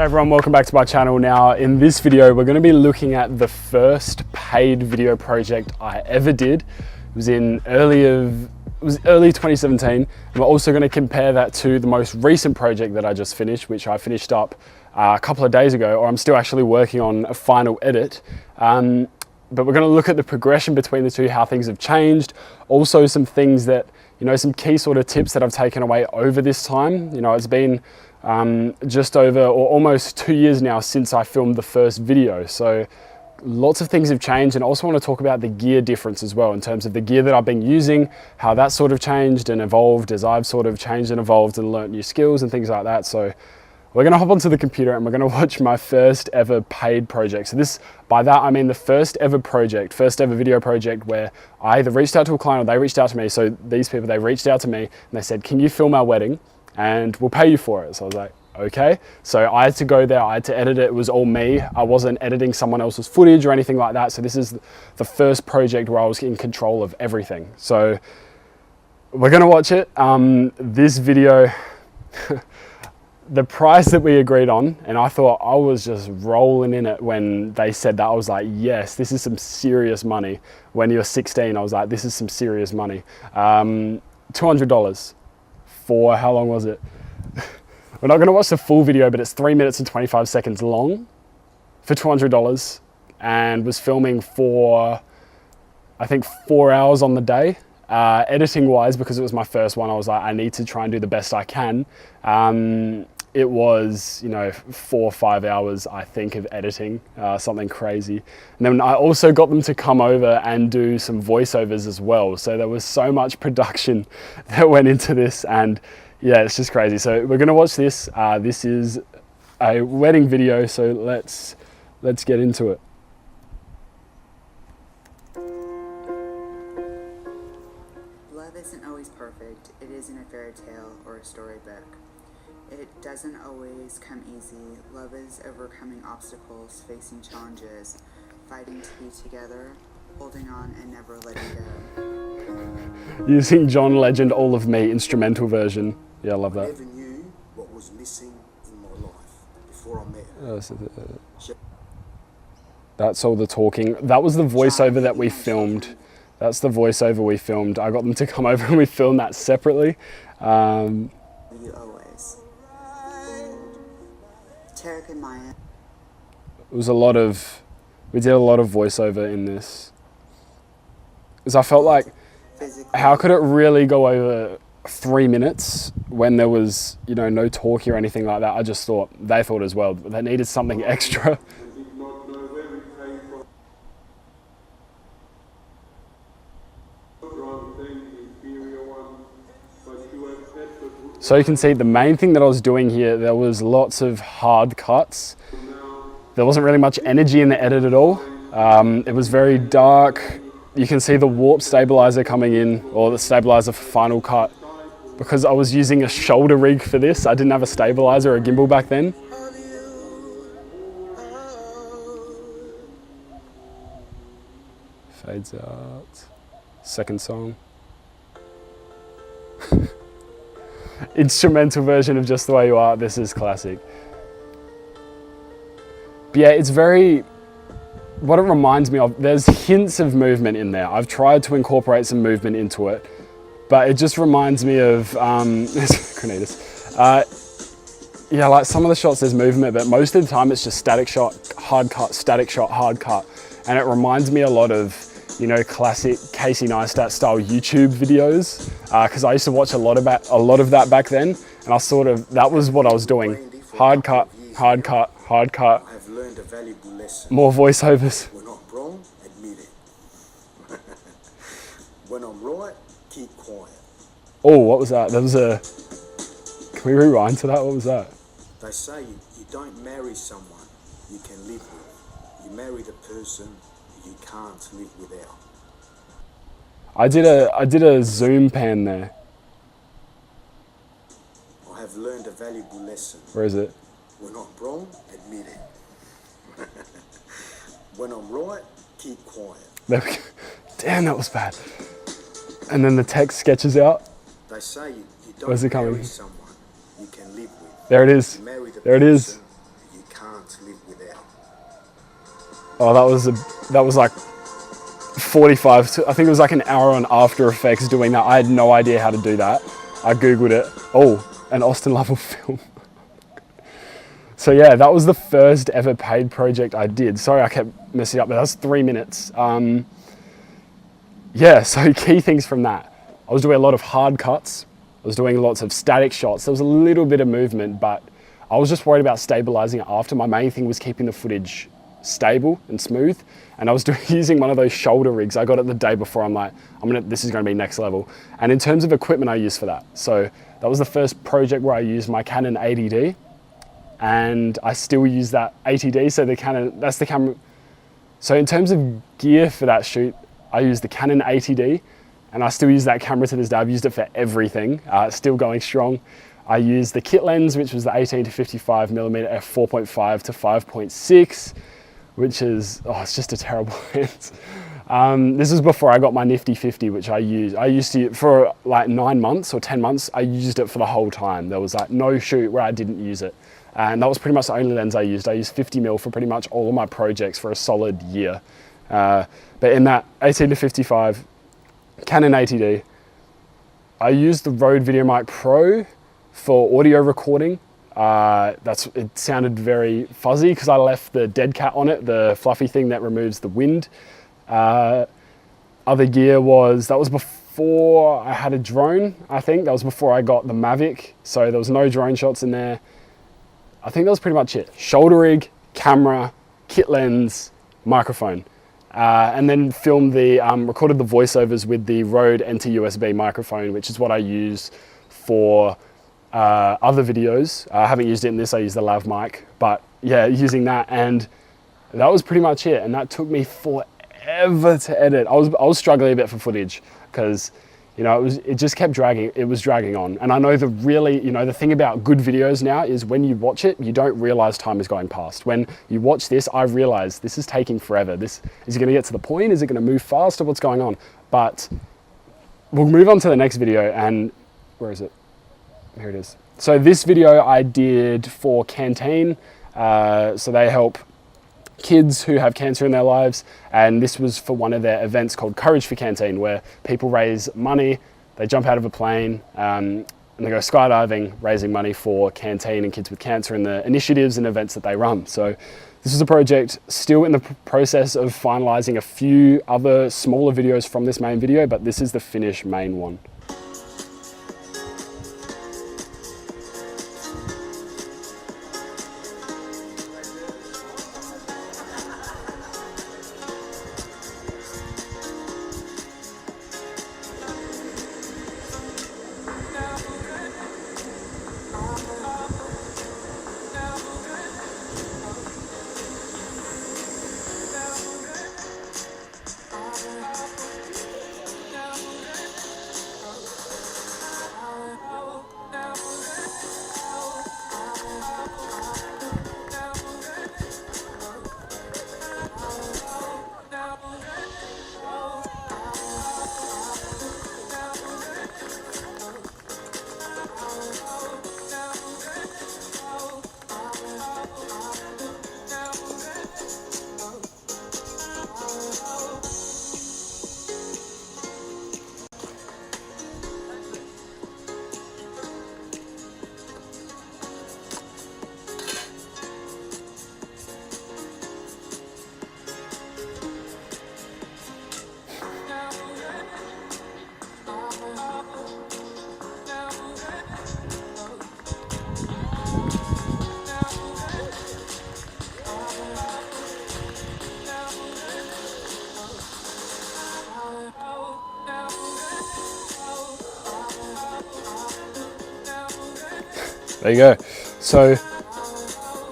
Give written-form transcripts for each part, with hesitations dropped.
everyone, welcome back to my channel. Now in this video we're going to be looking at the first paid video project I ever did. It was in early 2017, and we're also going to compare that to the most recent project that I just finished, which I finished up a couple of days ago, or I'm still actually working on a final edit. But we're going to look at the progression between the two, how things have changed, also some things that, some key sort of tips that I've taken away over this time. It's been just over or almost 2 years now since I filmed the first video. So lots of things have changed, and I also want to talk about the gear difference as well, in terms of the gear that I've been using, how that sort of changed and evolved as I've sort of changed and evolved and learnt new skills and things like that. So we're going to hop onto the computer and we're going to watch my first ever paid project. So by that I mean the first ever video project where I either reached out to a client or they reached out to me. So these people, they reached out to me and they said, can you film our wedding and we'll pay you for it? So I was like, okay. So I had to go there, I had to edit it. It was all me. I wasn't editing someone else's footage or anything like that. So this is the first project where I was in control of everything. So we're going to watch it. This video, the price that we agreed on, and I thought I was just rolling in it when they said that. I was like, yes, this is some serious money. When you're 16, I was like, this is some serious money. $200 for, how long was it? We're not going to watch the full video, but it's 3 minutes and 25 seconds long for $200, and was filming for, I think, 4 hours on the day. Editing wise, because it was my first one, I was like, I need to try and do the best I can. It was, 4 or 5 hours, I think, of editing, something crazy. And then I also got them to come over and do some voiceovers as well. So there was so much production that went into this, and yeah, it's just crazy. So we're gonna watch this. This is a wedding video, so let's get into it. Love isn't always perfect. It isn't a fairy tale or a storybook. It doesn't always come easy. Love is overcoming obstacles, facing challenges, fighting to be together, holding on and never letting go. Using John Legend, All of Me, instrumental version. Yeah, I love that. I never knew what was missing in my life before I met her. That's all the talking. That was the voiceover that we filmed. That's the voiceover we filmed. I got them to come over and we filmed that separately. You always. Tarek and Maya. It was we did a lot of voiceover in this. Because I felt like, how could it really go over 3 minutes when there was, no talkie or anything like that? I just thought, they thought as well, but they needed something extra. So you can see the main thing that I was doing here, there was lots of hard cuts. There wasn't really much energy in the edit at all. It was very dark. You can see the warp stabilizer coming in, or the stabilizer for Final Cut. Because I was using a shoulder rig for this, I didn't have a stabilizer or a gimbal back then. Fades out. Second song. Instrumental version of Just the Way You Are. This is classic. But yeah, it's very, what it reminds me of, there's hints of movement in there. I've tried to incorporate some movement into it, but it just reminds me of, yeah, like some of the shots there's movement, but most of the time it's just static shot, hard cut, static shot, hard cut. And it reminds me a lot of, classic Casey Neistat style YouTube videos, because I used to watch a lot of that back then, and that was what I was doing. Hard cut, hard cut, hard cut. I've learned a valuable lesson. More voiceovers. When I'm wrong, admit it. When I'm right, keep quiet. Oh, what was that? That was can we rewind to that? What was that? They say you don't marry someone you can live with. You marry the person you can't live without. I did a zoom pan there. I have learned a valuable lesson. Where is it? When I'm wrong, admit it. When I'm right, keep quiet. There we go. Damn, that was bad. And then the text sketches out. They say you Where's it don't coming? marry someone you can live with. There it is. You marry the There it is. person you Oh, that was like 45, I think it was like an hour on After Effects doing that. I had no idea how to do that. I Googled it. Oh, an Austin Lovell film. So yeah, that was the first ever paid project I did. Sorry, I kept messing up, but that's 3 minutes. Yeah, so key things from that. I was doing a lot of hard cuts. I was doing lots of static shots. There was a little bit of movement, but I was just worried about stabilizing it after. My main thing was keeping the footage stable and smooth. And I was using one of those shoulder rigs. I got it the day before. I'm like, this is gonna be next level. And in terms of equipment I used for that, so that was the first project where I used my Canon 80D, and I still use that 80D. So that's the camera. So in terms of gear for that shoot, I used the Canon 80D, and I still use that camera to this day. I've used it for everything. It's still going strong. I used the kit lens, which was the 18 to 55 millimeter f4.5 to 5.6, which is, it's just a terrible lens. This is before I got my nifty 50, which I used to, for like 9 months or 10 months, I used it for the whole time. There was like no shoot where I didn't use it. And that was pretty much the only lens I used. I used 50mm for pretty much all of my projects for a solid year. But in that 18 to 55 Canon 80D, I used the Rode VideoMic Pro for audio recording. It sounded very fuzzy because I left the dead cat on it, the fluffy thing that removes the wind. Other gear that was before I had a drone, I think. That was before I got the Mavic, so there was no drone shots in there. I think that was pretty much it. Shoulder rig, camera, kit lens, microphone. And then recorded the voiceovers with the Rode NT-USB microphone, which is what I use for other videos. I haven't used it in this, I use the lav mic, but yeah, using that, and that was pretty much it. And that took me forever to edit. I was struggling a bit for footage because, it just kept dragging. It was dragging on. And I know the thing about good videos now is when you watch it, you don't realize time is going past. When you watch this, I realize this is taking forever. Is it gonna get to the point? Is it gonna move faster? What's going on? But we'll move on to the next video, and where is it? Here it is. So this video I did for Canteen. So they help kids who have cancer in their lives, and this was for one of their events called Courage for Canteen, where people raise money, they jump out of a plane, and they go skydiving, raising money for Canteen and kids with cancer and the initiatives and events that they run. So this is a project still in the process of finalizing a few other smaller videos from this main video, but this is the finished main one. There you go. So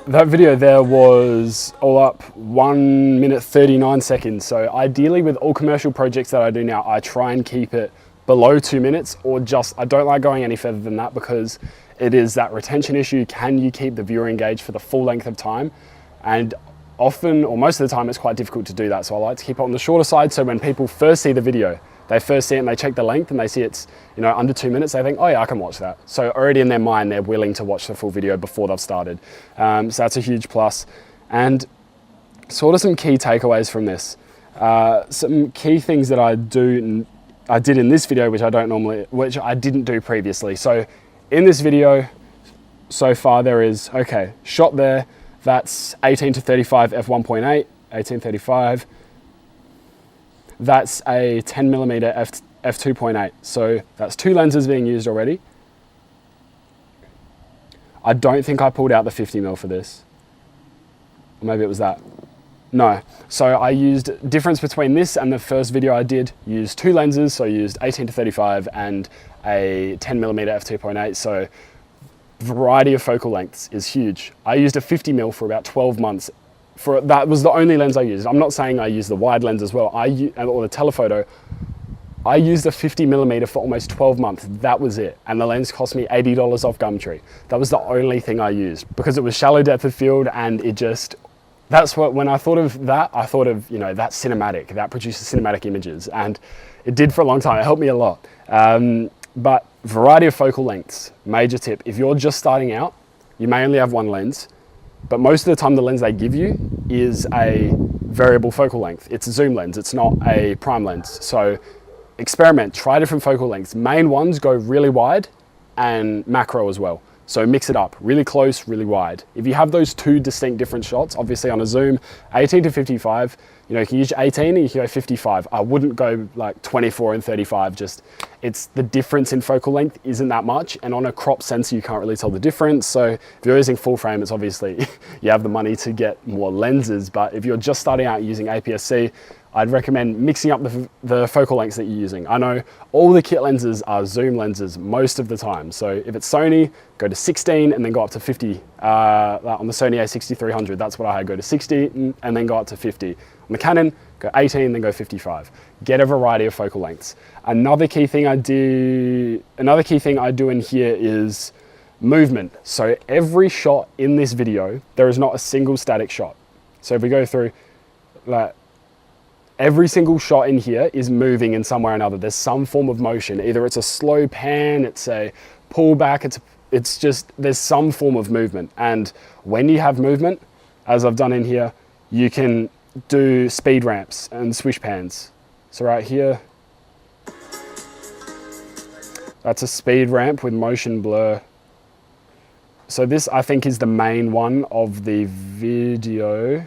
that video there was all up 1 minute 39 seconds. So ideally with all commercial projects that I do now, I try and keep it below 2 minutes, or I don't like going any further than that because it is that retention issue. Can you keep the viewer engaged for the full length of time? And often, or most of the time, it's quite difficult to do that. So I like to keep it on the shorter side. So when people first see the video, they first see it and they check the length and they see it's under 2 minutes, they think, oh yeah, I can watch that. So already in their mind, they're willing to watch the full video before they've started. So that's a huge plus. And sort of some key takeaways from this. Some key things that I did in this video, which I didn't do previously. So in this video, so far there is, okay, shot there, that's 18 to 35 f1.8, 1835. That's a 10mm f2.8. So that's 2 lenses being used already. I don't think I pulled out the 50mm for this. Or maybe it was that. No. So I used, difference between this and the first video I did, used 2 lenses. So I used 18 to 35 and a 10mm f2.8. So variety of focal lengths is huge. I used a 50mm for about 12 months. That was the only lens I used. I'm not saying I used the wide lens as well, or the telephoto. I used a 50mm for almost 12 months. That was it. And the lens cost me $80 off Gumtree. That was the only thing I used because it was shallow depth of field, and it just, that's what, when I thought of that, I thought of, you know, that's cinematic, that produces cinematic images. And it did for a long time. It helped me a lot. But variety of focal lengths, major tip. If you're just starting out, you may only have one lens, but most of the time the lens they give you is a variable focal length. It's a zoom lens, it's not a prime lens. So experiment, try different focal lengths. Main ones go really wide and macro as well. So mix it up, really close, really wide. If you have those 2 distinct different shots, obviously on a zoom, 18 to 55, you know, you can use 18 and you can go 55. I wouldn't go like 24 and 35, just, it's the difference in focal length isn't that much. And on a crop sensor, you can't really tell the difference. So if you're using full frame, it's obviously, you have the money to get more lenses. But if you're just starting out using APS-C, I'd recommend mixing up the focal lengths that you're using. I know all the kit lenses are zoom lenses most of the time. So if it's Sony, go to 16 and then go up to 50. On the Sony a6300, that's what I had, go to 60 and then go up to 50. On the Canon, go 18, then go 55. Get a variety of focal lengths. Another key thing I do in here is movement. So every shot in this video, there is not a single static shot. So if we go through, like, every single shot in here is moving in some way or another. There's some form of motion. Either it's a slow pan, it's a pullback, it's just, there's some form of movement. And when you have movement, as I've done in here, you can do speed ramps and swish pans. So right here, that's a speed ramp with motion blur. So this, I think, is the main one of the video.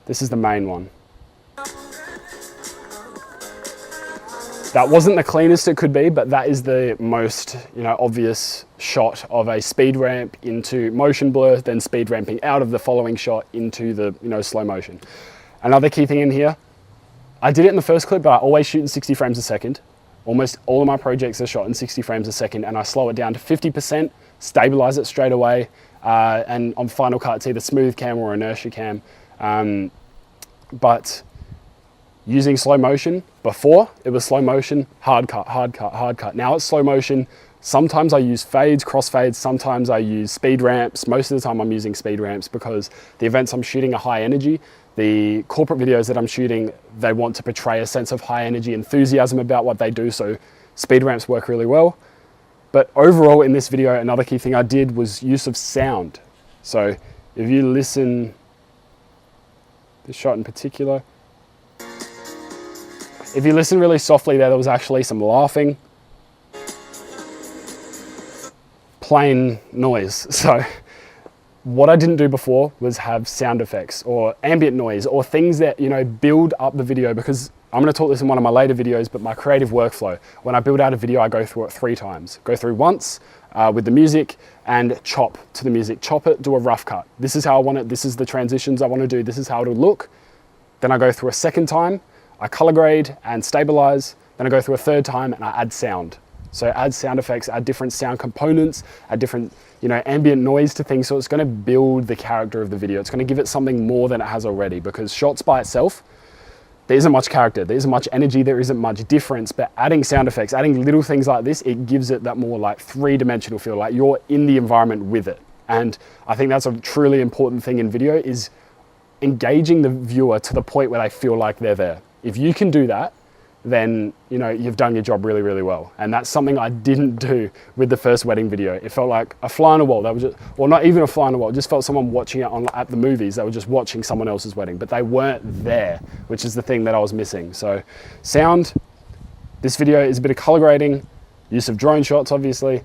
This is the main one. That wasn't the cleanest it could be, but that is the most, you know, obvious shot of a speed ramp into motion blur, then speed ramping out of the following shot into the, you know, slow motion. Another key thing in here, I did it in the first clip, but I always shoot in 60 frames a second. Almost all of my projects are shot in 60 frames a second, and I slow it down to 50%, stabilize it straight away, and on Final Cut, it's either smooth cam or inertia cam. But using slow motion, before it was slow motion, hard cut, hard cut, hard cut. Now it's slow motion. Sometimes I use fades, crossfades. Sometimes I use speed ramps. Most of the time I'm using speed ramps because the events I'm shooting are high energy. The corporate videos that I'm shooting, they want to portray a sense of high energy enthusiasm about what they do. So speed ramps work really well. But overall in this video, another key thing I did was use of sound. So if you listen, this shot in particular, if you listen really softly there was actually some laughing, plain noise. So what I didn't do before was have sound effects or ambient noise or things that, you know, build up the video, because I'm going to talk this in one of my later videos, but my creative workflow, when I build out a video, I go through it 3 times. Go through once with the music and chop to the music, chop it, do a rough cut. This is how I want it. This is the transitions I want to do. This is how it'll look. Then I go through a second time, I color grade and stabilize. Then I go through a third time and I add sound. So add sound effects, add different sound components, add different, you know, ambient noise to things. So it's going to build the character of the video. It's going to give it something more than it has already, because shots by itself, there isn't much character, there isn't much energy, there isn't much difference, but adding sound effects, adding little things like this, it gives it that more like 3-dimensional feel, like you're in the environment with it. And I think that's a truly important thing in video, is engaging the viewer to the point where they feel like they're there. If you can do that, then you know you've done your job really, really well. And that's something I didn't do with the first wedding video. It felt like a fly on the wall. That was just, or not even a fly on the wall. It just felt someone watching it at the movies. They were just watching someone else's wedding, but they weren't there, which is the thing that I was missing. So sound, this video is a bit of color grading, use of drone shots, obviously.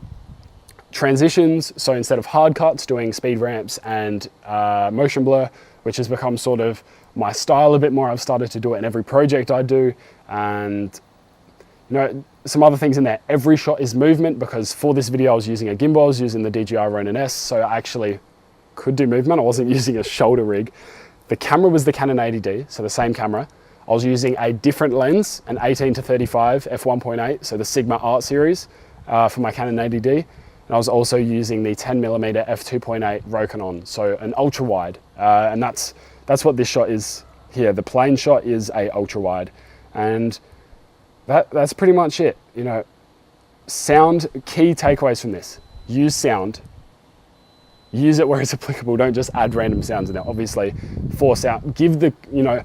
Transitions, so instead of hard cuts, doing speed ramps and motion blur, which has become sort of my style a bit more. I've started to do it in every project I do. And you know, some other things in there. Every shot is movement, because for this video I was using a gimbal, I was using the DJI Ronin S, so I actually could do movement. I wasn't using a shoulder rig. The camera was the Canon 80D, so the same camera. I was using a different lens, an 18 to 35 f1.8, so the Sigma Art series for my Canon 80D. And I was also using the 10mm f2.8 Rokinon, so an ultra wide. And that's what this shot is here. The plane shot is a ultra wide. And that's pretty much it. You know, sound, key takeaways from this. Use sound. Use it where it's applicable. Don't just add random sounds in there. Obviously, force out. Give the, you know,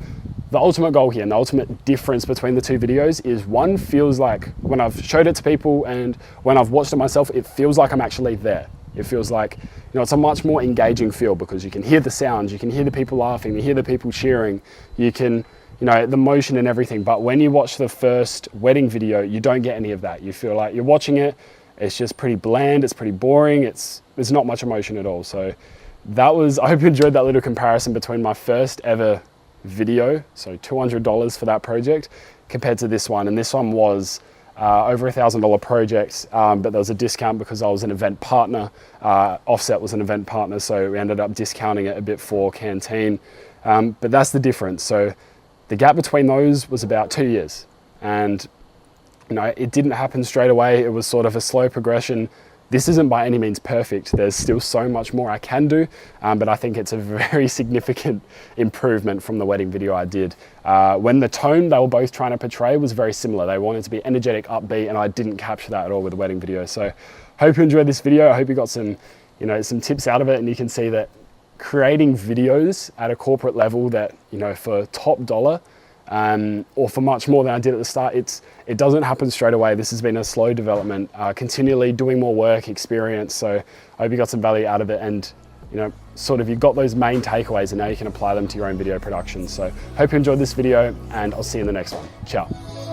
the ultimate goal here and the ultimate difference between the two videos is one feels like, when I've showed it to people and when I've watched it myself, it feels like I'm actually there. It feels like, you know, it's a much more engaging feel because you can hear the sounds, you can hear the people laughing, you hear the people cheering, you can, you know, the motion and everything. But when you watch the first wedding video, you don't get any of that. You feel like you're watching it, it's just pretty bland, it's pretty boring, there's not much emotion at all. So that was, I hope you enjoyed that little comparison between my first ever video, so $200 for that project, compared to this one. And this one was over $1,000 project, but there was a discount because I was an event partner. Offset was an event partner, so we ended up discounting it a bit for Canteen. But that's the difference. So the gap between those was about 2 years. And you know, it didn't happen straight away. It was sort of a slow progression. This isn't by any means perfect. There's still so much more I can do, but I think it's a very significant improvement from the wedding video I did. When the tone they were both trying to portray was very similar. They wanted to be energetic, upbeat, and I didn't capture that at all with the wedding video. So hope you enjoyed this video. I hope you got some, you know, some tips out of it, and you can see that creating videos at a corporate level that, you know, for top dollar, or for much more than I did at the start, it doesn't happen straight away. This has been a slow development, continually doing more work, experience. So I hope you got some value out of it, and you know, sort of you've got those main takeaways and now you can apply them to your own video production. So hope you enjoyed this video, and I'll see you in the next one. Ciao.